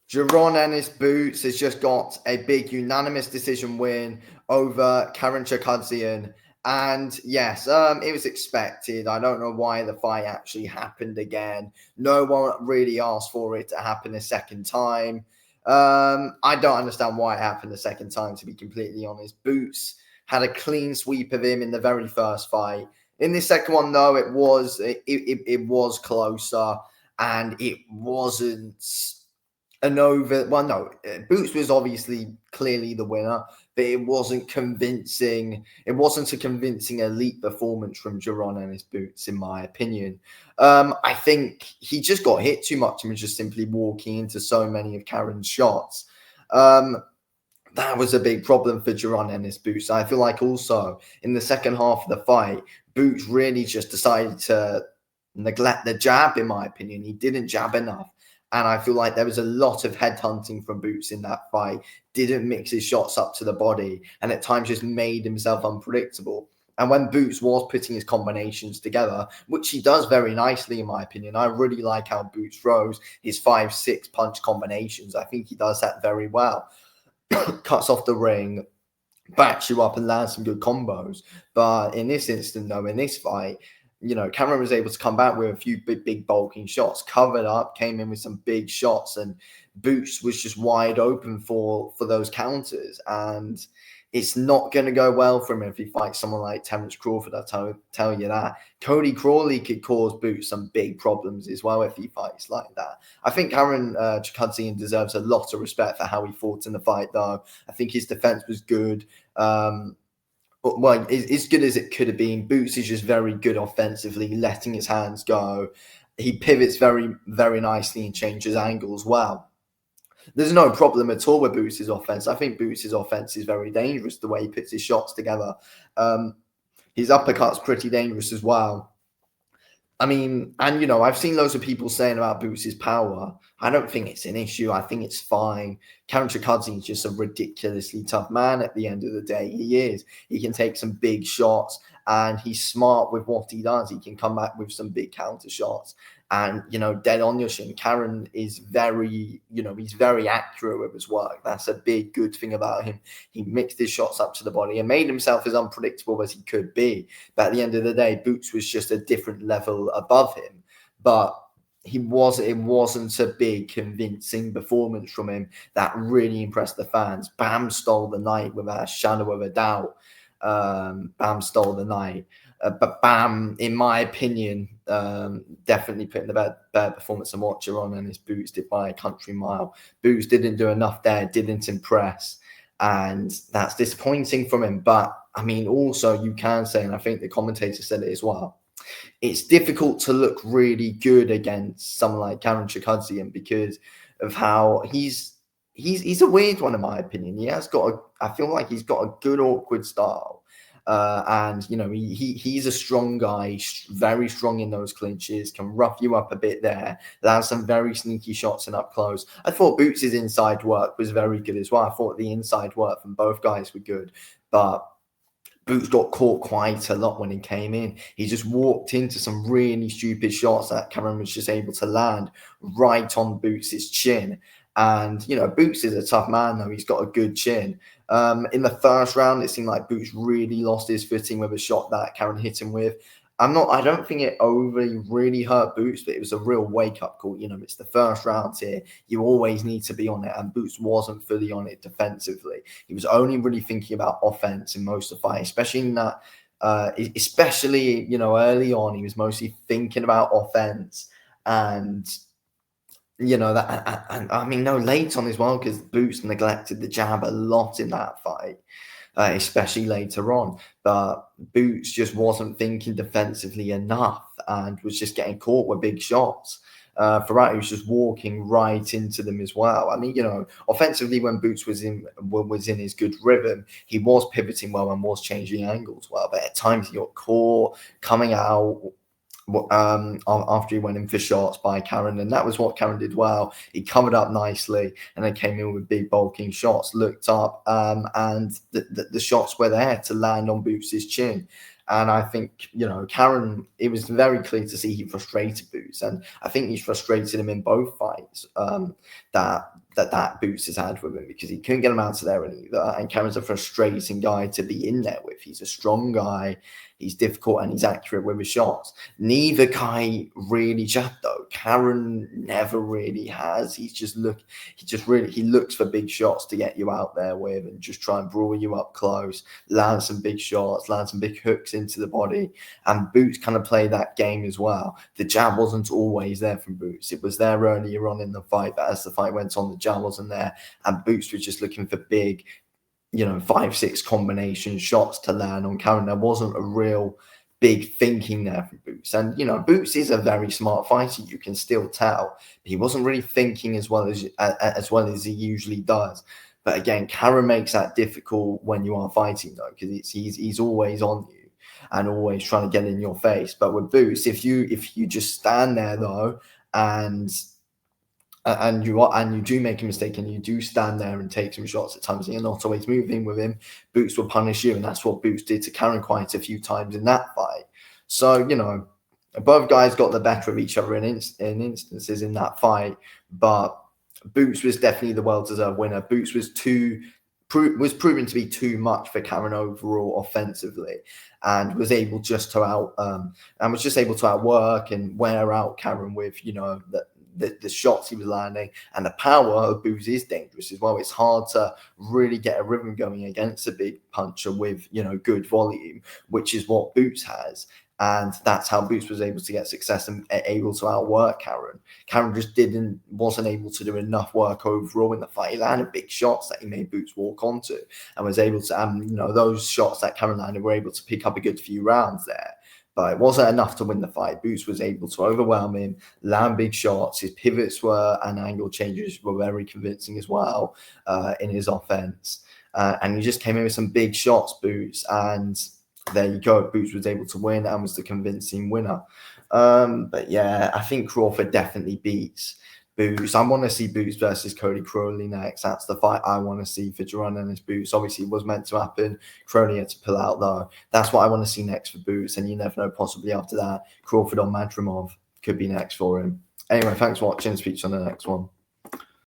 Jaron Ennis Boots has just got a big unanimous decision win over Chuckhadzhian. And yes, it was expected. I don't know why the fight actually happened again. No one really asked for it to happen a second time. I don't understand why it happened a second time, to be completely honest. Boots had a clean sweep of him in the very first fight. In the second one, though, it was closer, and it wasn't an over. Well, no, Boots was obviously clearly the winner, but it wasn't convincing. It wasn't a convincing elite performance from Jaron and his Boots, in my opinion. I think he just got hit too much and was just simply walking into so many of Karen's shots. That was a big problem for Jaron and his Boots. I feel like also in the second half of the fight, Boots really just decided to neglect the jab, in my opinion. He didn't jab enough. And I feel like there was a lot of head hunting from Boots in that fight. Didn't mix his shots up to the body, and at times just made himself unpredictable. And when Boots was putting his combinations together, which he does very nicely, in my opinion, I really like how Boots throws his 5-6 punch combinations. I think he does that very well. Cuts off the ring, backs you up, and lands some good combos. But in this instant, though, in this fight, Cameron was able to come back with a few big bulking shots, covered up, came in with some big shots, and Boots was just wide open for those counters. And it's not going to go well for him if he fights someone like Terence Crawford. I'll tell you that. Cody Crawley could cause Boots some big problems as well if he fights like that. I think Aaron Chuckhadzhian deserves a lot of respect for how he fought in the fight, though. I think his defense was good. Well, as good as it could have been. Boots is just very good offensively, letting his hands go. He pivots very, very nicely and changes angles well. There's no problem at all with Boots' offense. I think Boots' offense is very dangerous, the way he puts his shots together. His uppercut's pretty dangerous as well. I mean, and I've seen loads of people saying about Boots' power. I don't think it's an issue. I think it's fine. Karen Chuckhadzhian is just a ridiculously tough man at the end of the day. He is. He can take some big shots, and he's smart with what he does. He can come back with some big counter shots. And, dead on your shin. Karen is very, he's very accurate with his work. That's a big good thing about him. He mixed his shots up to the body and made himself as unpredictable as he could be. But at the end of the day, Boots was just a different level above him. But it wasn't a big convincing performance from him that really impressed the fans. Bam stole the night without a shadow of a doubt. Bam stole the night. But Bam, in my opinion, definitely put in the better performance than what Jaron and his Boots did by a country mile. Boots didn't do enough there, didn't impress. And that's disappointing from him. But, I mean, also you can say, and I think the commentator said it as well, it's difficult to look really good against someone like Karen Chuckhadzhian because of how he's a weird one, in my opinion. I feel like he's got a good awkward style. And he's a strong guy, very strong in those clinches, can rough you up a bit there. Lands some very sneaky shots and up close. I thought Boots' inside work was very good as well. I thought the inside work from both guys were good, but Boots got caught quite a lot when he came in. He just walked into some really stupid shots that Cameron was just able to land right on Boots' chin. And, Boots is a tough man, though. He's got a good chin. In the first round, it seemed like Boots really lost his footing with a shot that Karen hit him with. I don't think it overly really hurt Boots, but it was a real wake-up call. It's the first round here. You always need to be on it, and Boots wasn't fully on it defensively. He was only really thinking about offense in most of the fight, especially in that, early on, he was mostly thinking about offense. And late on as well, because Boots neglected the jab a lot in that fight, especially later on. But Boots just wasn't thinking defensively enough and was just getting caught with big shots. Ferrati was just walking right into them as well. Offensively, when Boots was in his good rhythm, he was pivoting well and was changing angles well. But at times he got caught coming out after he went in for shots by Karen, and that was what Karen did well. He covered up nicely and then came in with big bulking shots, looked up, and the shots were there to land on Boots' chin. And I think, Karen, it was very clear to see he frustrated Boots, and I think he's frustrated him in both fights. That that Boots has had with him, because he couldn't get him out of there either. And Cameron's a frustrating guy to be in there with. He's a strong guy, he's difficult, and he's accurate with his shots. Neither guy really jabbed though. Karen never really has. He looks for big shots to get you out there with and just try and brawl you up close, land some big shots, land some big hooks into the body. And Boots kind of play that game as well. The jab wasn't always there from Boots. It was there earlier on in the fight, but as the fight went on, the jab wasn't there, and Boots was just looking for big, 5-6 combination shots to land on Karen. There wasn't a real big thinking there from Boots. And, Boots is a very smart fighter. You can still tell. He wasn't really thinking as well as he usually does. But again, Karen makes that difficult when you are fighting, though, because he's always on you and always trying to get in your face. But with Boots, if you just stand there, though, and you do make a mistake and you do stand there and take some shots at times and you're not always moving with him, Boots will punish you. And that's what Boots did to Karen quite a few times in that fight. So, both guys got the better of each other in instances in that fight, but Boots was definitely the well-deserved winner. Boots was proven to be too much for Karen overall offensively, and was able just to outwork and wear out Karen with the shots he was landing. And the power of Boots is dangerous as well. It's hard to really get a rhythm going against a big puncher with good volume, which is what Boots has. And that's how Boots was able to get success and able to outwork Karen. Karen just wasn't able to do enough work overall in the fight. He landed big shots that he made Boots walk onto, and was able to, those shots that Karen landed were able to pick up a good few rounds there. But it wasn't enough to win the fight. Boots was able to overwhelm him, land big shots. His pivots and angle changes were very convincing as well in his offense. And he just came in with some big shots, Boots, and there you go. Boots was able to win and was the convincing winner. But yeah, I think Crawford definitely beats Boots. I want to see Boots versus Cody Crowley next. That's the fight I want to see for Jaron and his Boots. Obviously, it was meant to happen. Crowley had to pull out, though. That's what I want to see next for Boots. And you never know, possibly after that, Crawford or Madrimov could be next for him. Anyway, thanks for watching. Speak to you on the next one.